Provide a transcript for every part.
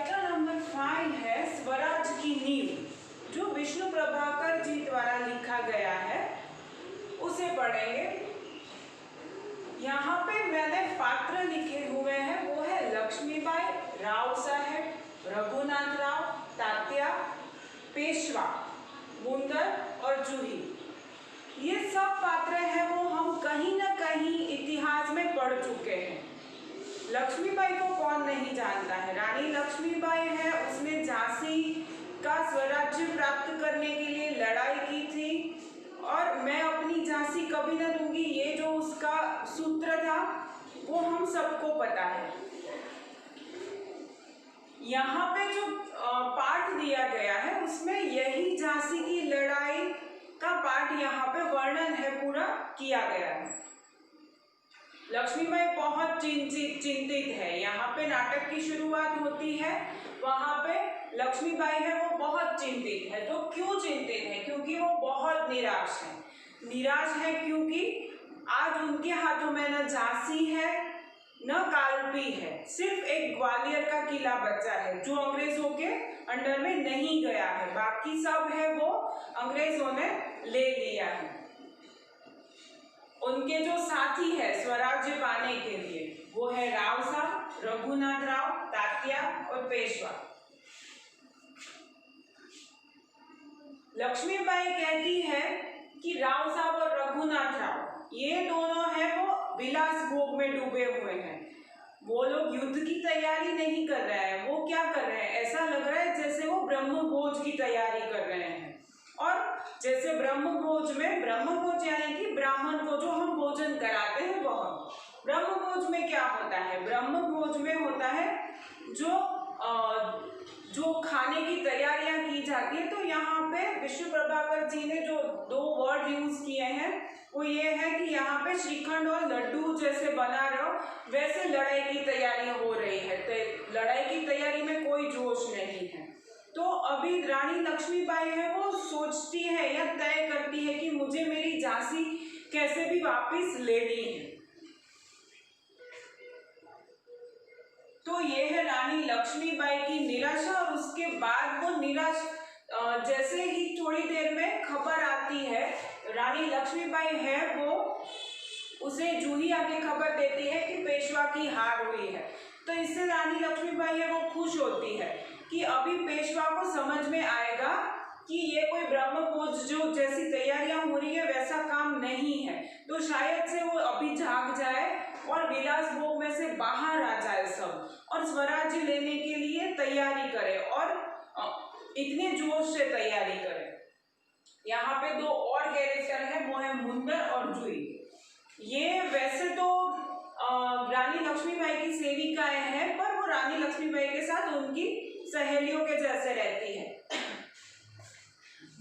Chapter number 5 है स्वराज की नींव, जो विष्णु प्रभाकर जी द्वारा लिखा गया है, उसे पढ़ेंगे। यहाँ पे मैंने पात्र लिखे हुए हैं, वो है लक्ष्मीबाई, राव साहेब, रघुनाथ राव, तात्या, पेशवा, मुंदर और जूही। ये सब पात्र हैं वो हम कहीं ना कहीं इतिहास में पढ़ चुके हैं। लक्ष्मीबाई को कौन नहीं जानता है। रानी लक्ष्मीबाई है, उसने झांसी का स्वराज्य प्राप्त करने के लिए लड़ाई की थी और मैं अपनी झांसी कभी ना दूंगी, ये जो उसका सूत्र था वो हम सबको पता है। यहाँ पे जो पाठ दिया गया है उसमें यही झांसी की लड़ाई का पाठ यहाँ पे वर्णन है, पूरा किया गया है। लक्ष्मीबाई बहुत चिंतित है। यहाँ पे नाटक की शुरुआत होती है, वहाँ पे लक्ष्मीबाई है वो बहुत चिंतित है। तो क्यों चिंतित है? क्योंकि वो बहुत निराश है। निराश है क्योंकि आज उनके हाथों में न झांसी है न कालपी है, सिर्फ एक ग्वालियर का किला बचा है जो अंग्रेजों के अंडर में नहीं गया है। बाकी सब है वो अंग्रेजों ने ले लिया है। उनके जो साथी है स्वराज्य पाने के लिए वो है राव साहब, रघुनाथ राव, तात्या और पेशवा। लक्ष्मीबाई कहती है कि राव साहब और रघुनाथ राव ये दोनों हैं वो विलास भोग में डूबे हुए हैं। वो लोग युद्ध की तैयारी नहीं कर रहे हैं। वो क्या कर रहे हैं? ऐसा लग रहा है जैसे वो ब्रह्म भोज की तैयारी कर रहे हैं। और जैसे ब्रह्म भोज यानी कि ब्राह्मण को जो हम भोजन कराते हैं वह ब्रह्म भोज में क्या होता है? ब्रह्म भोज में होता है जो खाने की तैयारियां की जाती है। तो यहाँ पे विष्णु प्रभाकर जी ने जो दो वर्ड यूज किए हैं वो ये है कि यहाँ पे श्रीखंड और लड्डू जैसे बना रहे हो वैसे लड़ाई की तैयारी हो रही है। लड़ाई की तैयारी में कोई जोश नहीं है। तो अभी रानी लक्ष्मीबाई है वो सोचती है या तय करती है कि मुझे मेरी झांसी कैसे भी वापस लेनी है। तो ये है रानी लक्ष्मीबाई की निराशा। और उसके बाद वो जैसे ही थोड़ी देर में खबर आती है, रानी लक्ष्मीबाई है वो उसे जूही आके खबर देती है कि पेशवा की हार हुई है। तो इससे रानी लक्ष्मीबाई है वो खुश होती है कि अभी पेशवा को समझ में आएगा कि ये कोई ब्रह्मभोज जो जैसी तैयारियां हो रही है वैसा काम नहीं है। तो शायद से वो अभी जाग जाए और विलास भोग में से बाहर आ जाए सब और स्वराज्य लेने के लिए तैयारी करे और इतने जोश से तैयारी करे। यहाँ पे दो और कैरेक्टर है, वो है मुंदर और जूही। ये वैसे तो रानी लक्ष्मीबाई की सेविकाएं हैं, पर वो रानी लक्ष्मीबाई के साथ उनकी सहेलियों के जैसे रहती है।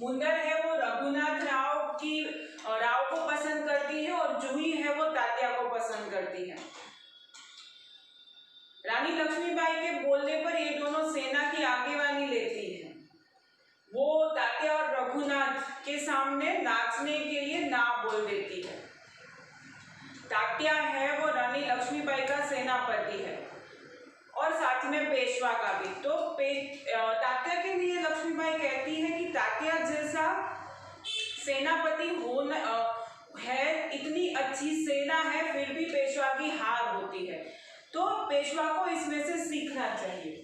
मुंदर है वो रघुनाथ राव को पसंद करती है और जूही है वो तात्या को पसंद करती है। रानी लक्ष्मीबाई के बोलने पर ये दोनों सेना की आगेवानी लेती है। वो तात्या और रघुनाथ के सामने नाचने के लिए ना बोल देती है। तात्या है वो रानी लक्ष्मीबाई का सेनापति है और साथ में पेशवा का भी। तो तात्या के लिए लक्ष्मीबाई कहती है कि तात्या जैसा सेनापति है, इतनी अच्छी सेना है फिर भी पेशवा की हार होती है, तो पेशवा को इसमें से सीखना चाहिए।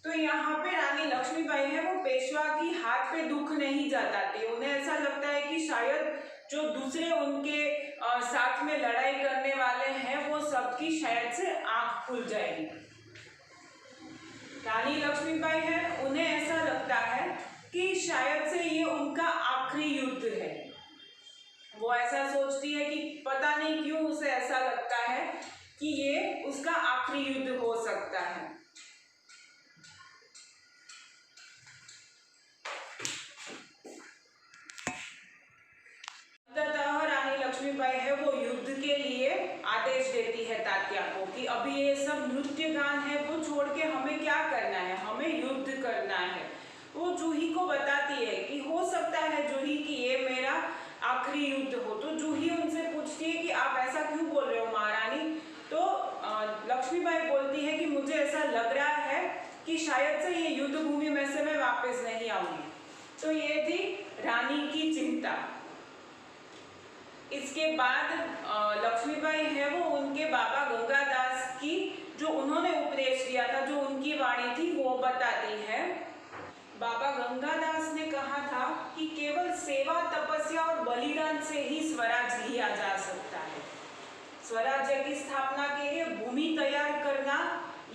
तो यहाँ पे रानी लक्ष्मीबाई है वो पेशवा की हार पे दुख नहीं जताती। उन्हें ऐसा लगता है कि शायद जो दूसरे उनके साथ में लड़ाई करने वाले हैं वो सबकी शायद से आंख खुल जाएगी। रानी लक्ष्मीबाई है उन्हें ऐसा लगता है कि शायद से ये उनका आखिरी युद्ध है। वो ऐसा सोचती है कि पता नहीं क्यों उसे ऐसा लगता है कि ये उसका आखिरी युद्ध हो सकता है। रानी लक्ष्मीबाई है वो युद्ध के लिए आदेश देती है तात्या को कि अभी ये सब नृत्य गान है वो छोड़ के हमें क्या करना है, हमें युद्ध करना है। वो जूही को बताती है कि हो सकता है जूही कि ये मेरा आखिरी युद्ध हो। तो जूही उनसे पूछती है कि आप ऐसा क्यों बोल रहे हो महारानी? तो लक्ष्मीबाई बोलती है कि मुझे ऐसा लग रहा है कि शायद से ये युद्ध भूमि में से मैं वापस नहीं आऊंगी। तो ये थी रानी की चिंता। इसके बाद लक्ष्मीबाई है वो उनके बाबा गंगादास की जो उन्होंने उपदेश दिया था, जो उनकी वाणी थी, वो बताती है। बाबा गंगादास ने कहा था कि केवल सेवा, तपस्या और बलिदान से ही स्वराज लिया जा सकता है। स्वराज्य की स्थापना के लिए भूमि तैयार करना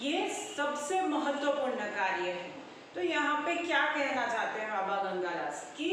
ये सबसे महत्वपूर्ण कार्य है। तो यहाँ पे क्या कहना चाहते हैं बाबा गंगादास कि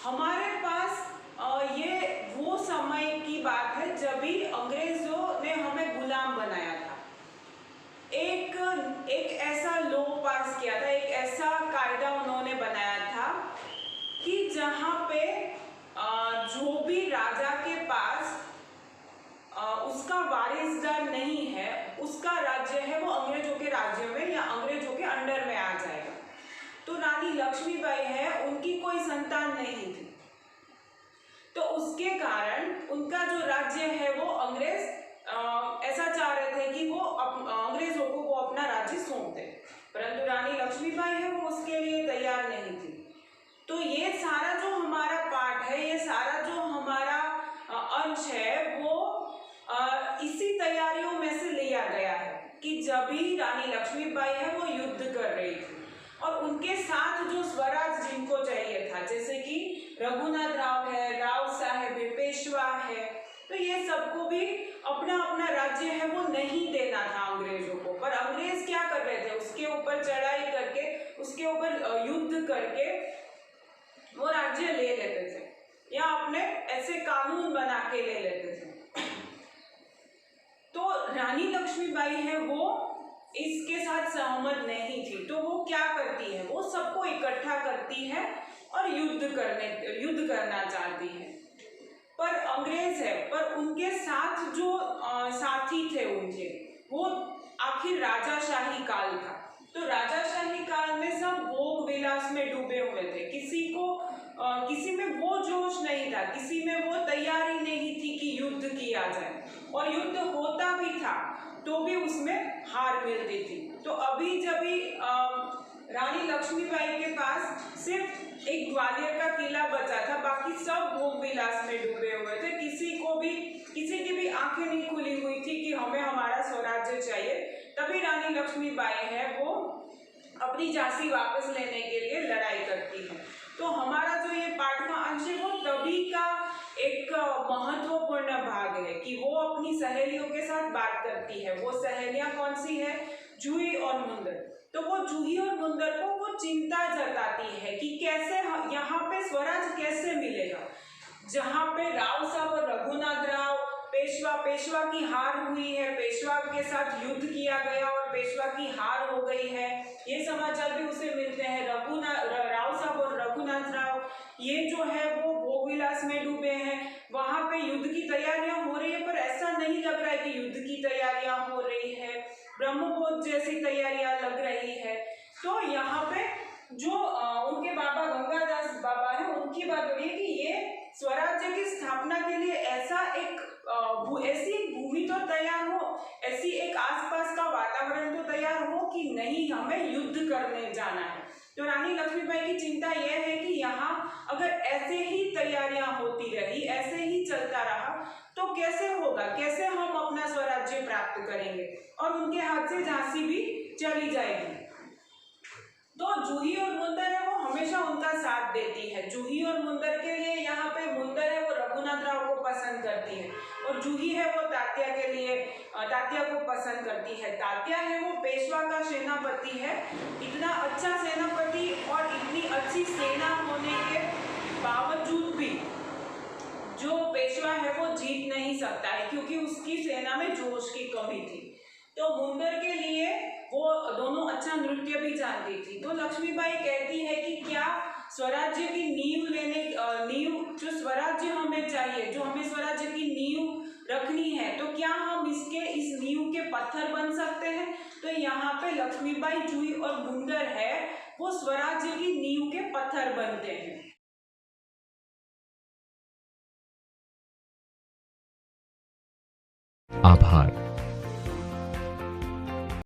हमारे पास ये वो समय की बात है जब भी अंग्रेजों ने हमें गुलाम बनाया था। एक ऐसा लॉ पास किया था, एक ऐसा कायदा उन्होंने बनाया था कि जहाँ पे जो भी राजा के पास उसका वारिसदार नहीं है, उसका राज्य है वो अंग्रेजों के राज्य में या अंग्रेजों के अंडर में आ जाएगा। तो रानी लक्ष्मीबाई है, उनकी कोई संतान नहीं थी, तो उसके कारण उनका जो राज्य है वो अंग्रेज ऐसा चाह रहे थे कि वो अंग्रेजों को वो अपना राज्य सौंप दे, परंतु रानी लक्ष्मीबाई है वो उसके लिए तैयार नहीं थी। तो ये सारा जो हमारा पाठ है, ये सारा जो हमारा अंश है, वो इसी तैयारियों में से लिया गया है कि जब भी रानी लक्ष्मीबाई है वो युद्ध कर रही थी और उनके साथ जो स्वराज जिनको चाहिए था, जैसे कि रघुनाथ राव है, राव साहेब है, पेशवा है, तो ये सबको भी अपना अपना राज्य है वो नहीं देना था अंग्रेजों को। पर अंग्रेज क्या कर रहे थे, उसके ऊपर चढ़ाई करके, उसके ऊपर युद्ध करके वो राज्य ले लेते थे या अपने ऐसे कानून बना के ले लेते थे। तो रानी लक्ष्मीबाई है वो इसके साथ सहमत नहीं थी, तो वो क्या करती है, वो सबको इकट्ठा करती है और युद्ध करना चाहती है। पर अंग्रेज है, पर उनके साथ जो साथी थे उनके, वो आखिर राजाशाही काल था। तो राजाशाही काल में सब भोग विलास में डूबे हुए थे, किसी में वो जोश नहीं था, किसी में वो तैयारी नहीं थी कि युद्ध किया जाए, और युद्ध होता भी था तो भी उसमें हार मिलती थी। तो अभी जब भी रानी लक्ष्मीबाई के पास सिर्फ एक ग्वालियर का किला बचा था, बाकी सब भोग विलास में डूबे हुए थे, किसी की भी आंखें नहीं खुली हुई थी कि हमें हमारा स्वराज्य चाहिए। तभी रानी लक्ष्मीबाई है वो अपनी झांसी वापस लेने के लिए लड़ाई करती है। तो हमारा जो ये पाठ का अंश है वो तभी का एक महत्वपूर्ण भाग है कि वो अपनी सहेलियों के साथ बात करती है। वो सहेलियां कौन सी है, जूही और मुंदर। तो वो जूही और मुंदर को वो चिंता जताती है कि कैसे यहाँ पे स्वराज कैसे मिलेगा, जहाँ पे राव साहब और रघुनाथ राव, पेशवा की हार हुई है, पेशवा के साथ युद्ध किया गया और पेशवा की हार हो गई है, ये समाचार भी उसे मिलते हैं। राव साहब और रघुनाथ राव ये जो है वो भोगविलास में डूबे हैं, वहां पे युद्ध की तैयारियां हो रही है, पर ऐसा नहीं लग रहा है कि युद्ध की तैयारियां हो रही है, ब्रह्मोत्सव जैसी तैयारियां लग रही है। तो यहाँ पे जो उनके बाबा गंगादास बाबा है, उनकी बात हो रही है कि ये स्वराज्य की स्थापना के लिए ऐसी भूमि तो तैयार हो, ऐसी एक आसपास का वातावरण तो तैयार हो कि नहीं, हमें युद्ध करने जाना है। तो रानी लक्ष्मीबाई की चिंता यह है कि यहाँ अगर ऐसे ही तैयारियां होती रही, ऐसे ही चलता रहा, तो कैसे होगा, कैसे हम अपना स्वराज्य प्राप्त करेंगे, और उनके हाथ से झांसी भी चली जाएगी। तो जूही और मुंदर है वो हमेशा उनका साथ देती है। जूही और मुंदर के लिए यहाँ पे मुंदर है वो रघुनाथ राव को पसंद करती है, और जूही है वो तात्या को पसंद करती है। तात्या है वो पेशवा का सेनापति है। इतना अच्छा सेनापति और इतनी अच्छी सेना होने के बावजूद भी जो पेशवा है वो जीत नहीं सकता है, क्योंकि उसकी सेना में जोश की कमी थी। तो मुंदर के लिए वो दोनों अच्छा नृत्य भी जानती थी। तो लक्ष्मीबाई कहती है कि क्या स्वराज्य की नींव जो स्वराज्य हमें चाहिए, जो हमें स्वराज्य की नींव रखनी है, तो क्या हम इस नींव के पत्थर बन सकते हैं। तो यहाँ पे लक्ष्मीबाई, जूही और मुंदर है वो स्वराज्य की नींव के पत्थर बनते हैं। आभार।